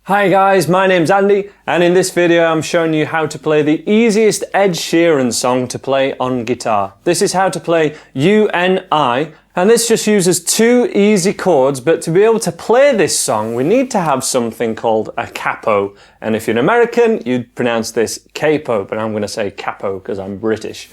Hi guys, my name's Andy, and in this video I'm showing you how to play the easiest Ed Sheeran song to play on guitar. This is how to play U.N.I, and this just uses two easy chords, but to be able to play this song we need to have something called a capo, and if you're an American you'd pronounce this capo, but I'm going to say capo because I'm British.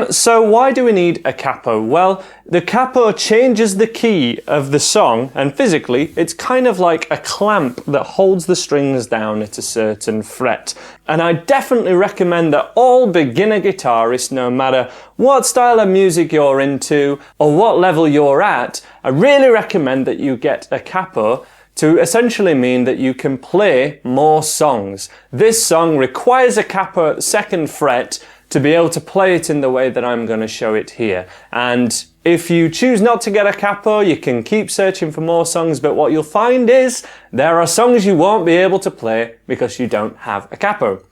So why do we need a capo? Well, the capo changes the key of the song, and physically it's kind of like a clamp that holds the strings down at a certain fret. And I definitely recommend that all beginner guitarists, no matter what style of music you're into or what level you're at, I really recommend that you get a capo to essentially mean that you can play more songs. This song requires a capo at the second fret to be able to play it in the way that I'm going to show it here. And if you choose not to get a capo, you can keep searching for more songs, but what you'll find is there are songs you won't be able to play because you don't have a capo.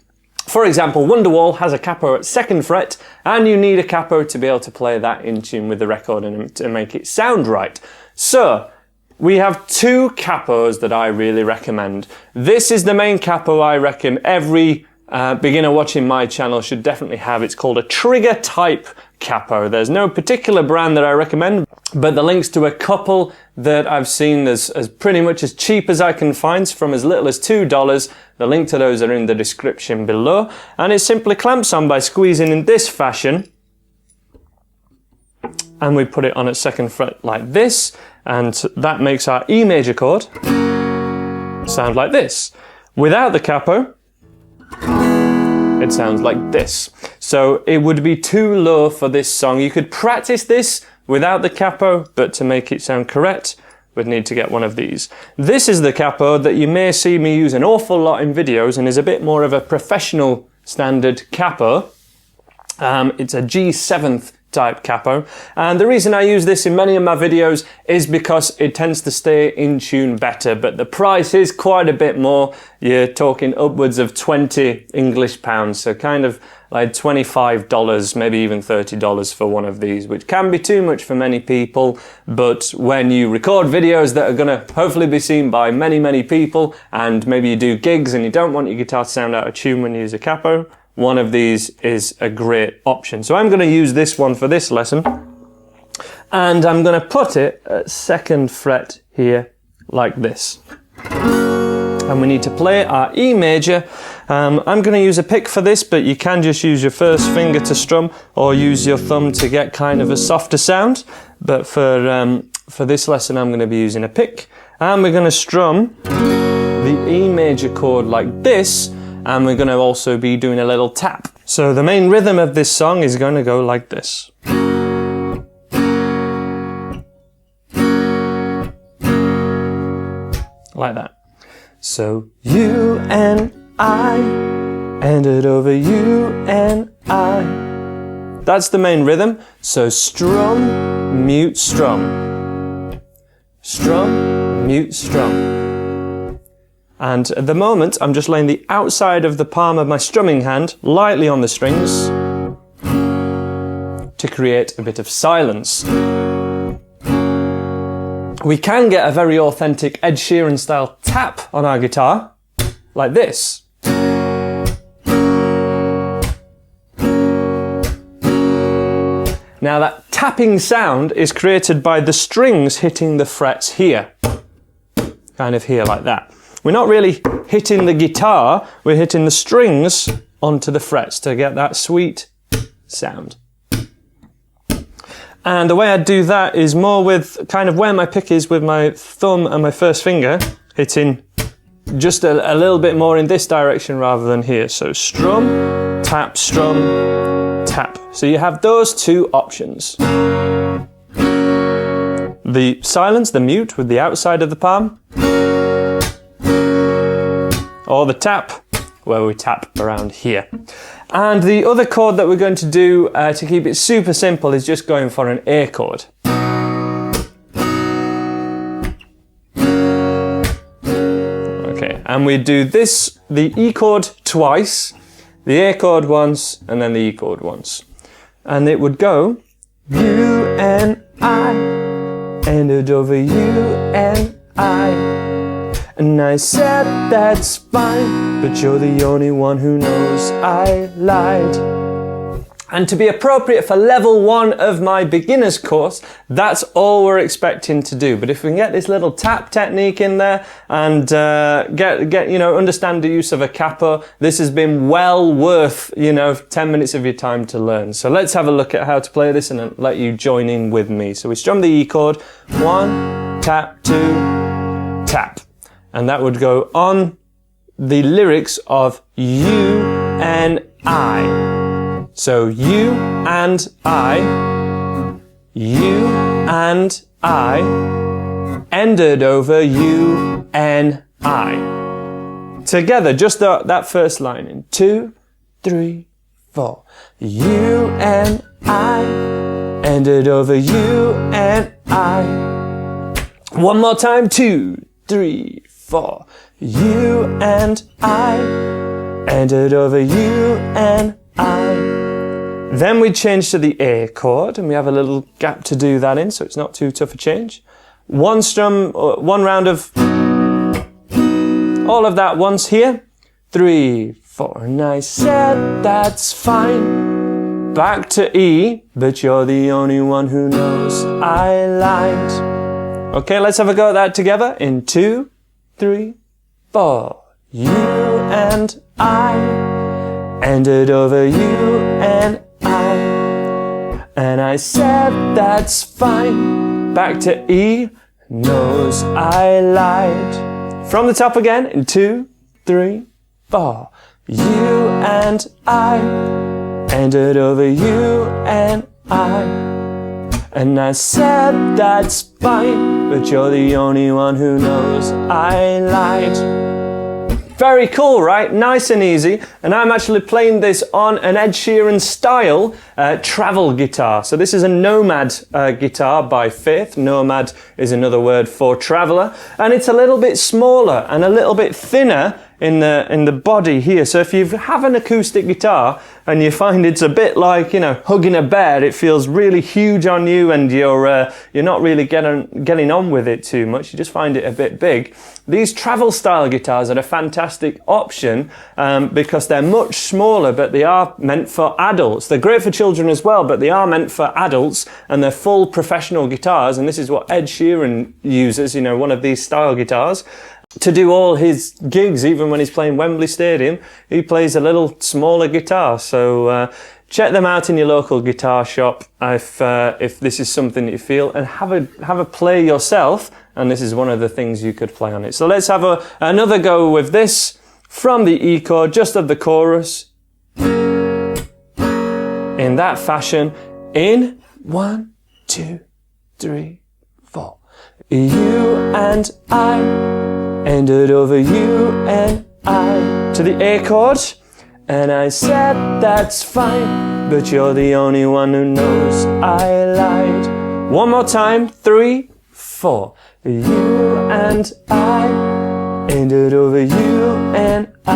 For example, Wonderwall has a capo at second fret, and you need a capo to be able to play that in tune with the record and to make it sound right. So, we have two capos that I really recommend. This is the main capo I reckon every beginner watching my channel should definitely have. It's called a trigger type capo. There's no particular brand that I recommend, but the links to a couple that I've seen as pretty much as cheap as I can find, from as little as $2. The link to those are in the description below, and it simply clamps on by squeezing in this fashion, and we put it on its second fret like this, and that makes our E major chord sound like this. Without the capo, it sounds like this. So it would be too low for this song. You could practice this without the capo, but to make it sound correct, we'd need to get one of these. This is the capo that you may see me use an awful lot in videos and is a bit more of a professional standard capo. It's a G7th type capo, and the reason I use this in many of my videos is because it tends to stay in tune better, but the price is quite a bit more. You're talking upwards of 20 English pounds, so kind of like $25, maybe even $30 for one of these, which can be too much for many people, but when you record videos that are going to hopefully be seen by many people, and maybe you do gigs and you don't want your guitar to sound out of tune when you use a capo, one of these is a great option. So I'm going to use this one for this lesson, and I'm going to put it at second fret here like this. And we need to play our E major. I'm going to use a pick for this, but you can just use your first finger to strum or use your thumb to get kind of a softer sound. But for this lesson I'm going to be using a pick, and we're going to strum the E major chord like this, and we're going to also be doing a little tap. So the main rhythm of this song is going to go like this. Like that. So U-N-I, ended over U-N-I. That's the main rhythm. So strum, mute, strum. Strum, mute, strum. And at the moment, I'm just laying the outside of the palm of my strumming hand lightly on the strings to create a bit of silence. We can get a very authentic Ed Sheeran style tap on our guitar, like this. Now that tapping sound is created by the strings hitting the frets here, kind of here like that. We're not really hitting the guitar, we're hitting the strings onto the frets to get that sweet sound. And the way I do that is more with kind of where my pick is with my thumb and my first finger, hitting just a little bit more in this direction rather than here. So strum, tap, tap. So you have those two options. The silence, the mute with the outside of the palm, or the tap, where we tap around here. And the other chord that we're going to do to keep it super simple is just going for an A chord. Okay, and we do this, the E chord twice, the A chord once, and then the E chord once. And it would go U-N-I, ended over U-N-I. And I said that's fine, but you're the only one who knows I lied. And to be appropriate for level 1 of my beginner's course, that's all we're expecting to do. But if we can get this little tap technique in there and understand the use of a capo, this has been well worth 10 minutes of your time to learn. So let's have a look at how to play this and let you join in with me. So we strum the E chord, 1, tap, 2, tap, and that would go on the lyrics of U.N.I. So you and I ended over U.N.I. Together, just that first line in 2, 3, 4. U.N.I. ended over U.N.I. One more time, 2, 3, 4. You and I ended over U.N.I. Then we change to the A chord, and we have a little gap to do that in, so it's not too tough a change. One strum, one round of all of that once here. 3, 4, and I said that's fine. Back to E, but you're the only one who knows I lied. Okay, let's have a go at that together in 2, 3, 4. You and I ended over U.N.I. And I said that's fine. Back to E, knows I lied. From the top again in 2, 3, 4. You and I ended over U.N.I. And I said that's fine, but you're the only one who knows I lied. Very cool, right? Nice and easy. And I'm actually playing this on an Ed Sheeran style travel guitar. So this is a Nomad guitar by Faith. Nomad is another word for traveler. And it's a little bit smaller and a little bit thinner in the body here. So if you have an acoustic guitar and you find it's a bit like, hugging a bear, it feels really huge on you and you're not really getting on with it too much. You just find it a bit big. These travel style guitars are a fantastic option because they're much smaller, but they are meant for adults. They're great for children as well, but they are meant for adults and they're full professional guitars. And this is what Ed Sheeran uses, one of these style guitars. To do all his gigs, even when he's playing Wembley Stadium, he plays a little smaller guitar. So check them out in your local guitar shop if this is something that you feel, and have a play yourself. And this is one of the things you could play on it. So let's have another go with this from the E chord, just of the chorus, in that fashion. In 1, 2, 3, 4. You and I ended over U.N.I. to the A chord, and I said that's fine, but you're the only one who knows I lied. One more time, 3, 4. You and I ended over U.N.I.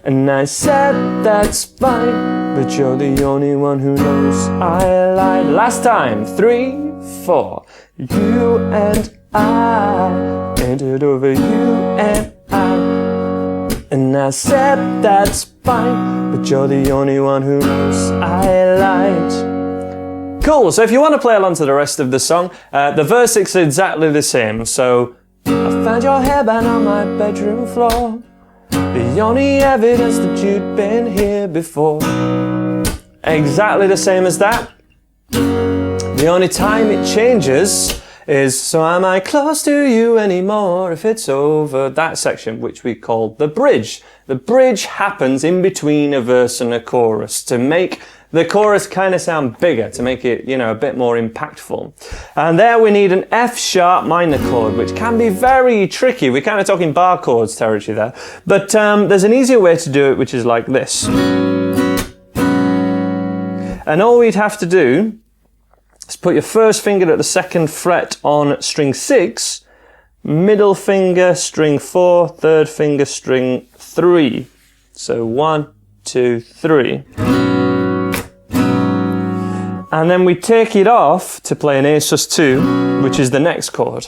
And I said that's fine, but you're the only one who knows I lied. Last time, 3, 4. You and I ended over U.N.I. And I said that's fine, but you're the only one who knows I lied. Cool, so if you want to play along to the rest of the song, the verse is exactly the same. So, I found your hairband on my bedroom floor, the only evidence that you'd been here before. Exactly the same as that. The only time it changes is, so am I close to you anymore if it's over, that section, which we call the bridge. The bridge happens in between a verse and a chorus to make the chorus kind of sound bigger, to make it, a bit more impactful. And there we need an F sharp minor chord, which can be very tricky. We're kind of talking bar chords territory there. But there's an easier way to do it, which is like this. And all we'd have to do is put your first finger at the 2nd fret on string 6, middle finger string 4, 3rd finger string 3. So 1, 2, 3. And then we take it off to play an A sus2, which is the next chord.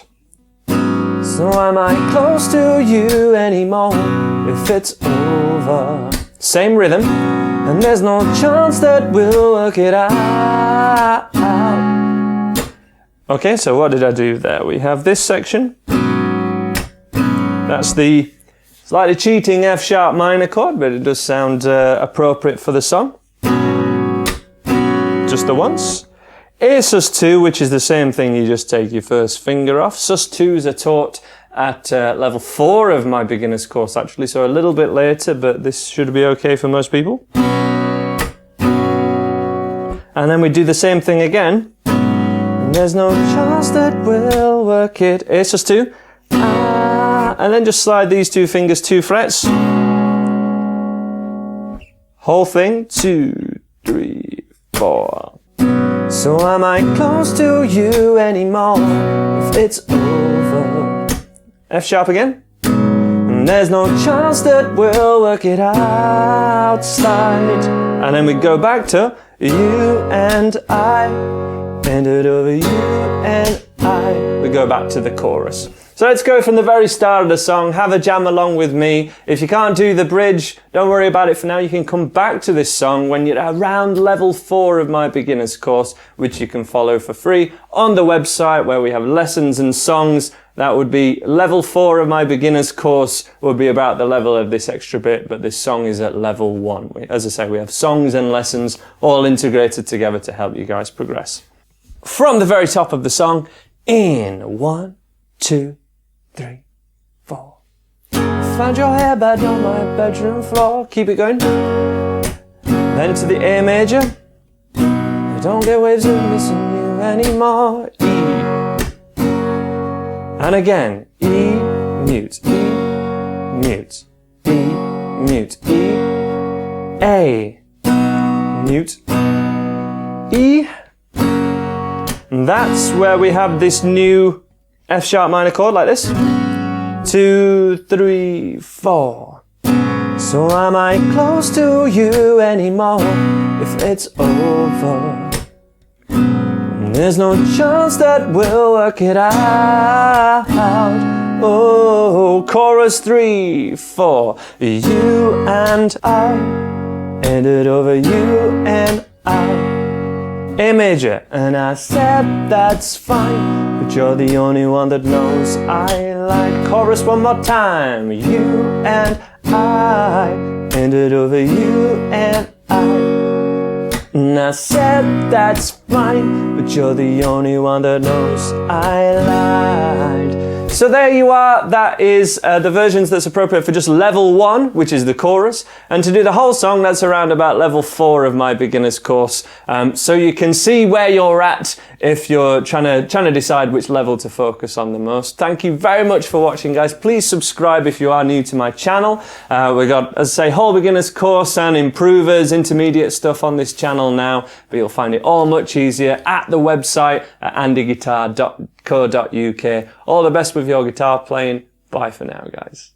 So am I close to you anymore if it's over? Same rhythm, and there's no chance that we'll work it out. Okay, so what did I do there? We have this section. That's the slightly cheating F sharp minor chord, but it does sound appropriate for the song. Just the once. A sus2, which is the same thing, you just take your first finger off. Sus2s are taught at level 4 of my beginner's course actually, so a little bit later, but this should be okay for most people. And then we do the same thing again. And there's no chance that we'll work it. A sus2. And then just slide these 2 fingers 2 frets. Whole thing, 2, 3, 4. So am I close to you anymore if it's over? F sharp again. And there's no chance that we'll work it outside. And then we go back to you and I. Ended over you and I. We go back to the chorus. So let's go from the very start of the song, have a jam along with me. If you can't do the bridge, don't worry about it for now. You can come back to this song when you're around level 4 of my beginner's course, which you can follow for free on the website where we have lessons and songs. That would be level 4 of my beginner's course would be about the level of this extra bit, but this song is at level 1. As I say, we have songs and lessons all integrated together to help you guys progress. From the very top of the song, in 1, 2, 3, 4. Found your hairband on my bedroom floor. Keep it going. Then to the A major. I don't get waves of missing you anymore. E. And again. E, mute, E, mute, E, mute, E. A, mute, E. And that's where we have this new F sharp minor chord like this. 2, 3, 4. So am I close to you anymore if it's over? There's no chance that we'll work it out. Oh, chorus 3, 4. You and I. Ended over you and I. A major, and I said that's fine, but you're the only one that knows I like. Chorus one more time. You and I. Ended over you and I. And I said that's fine, but you're the only one that knows I lied. So there you are, that is the versions that's appropriate for just level 1, which is the chorus. And to do the whole song, that's around about level 4 of my beginner's course. So you can see where you're at if you're trying to decide which level to focus on the most. Thank you very much for watching, guys. Please subscribe if you are new to my channel. We've got, as I say, whole beginner's course and improvers, intermediate stuff on this channel now, but you'll find it all much easier at the website at andyguitar.co.uk. All the best with your guitar playing. Bye for now, guys.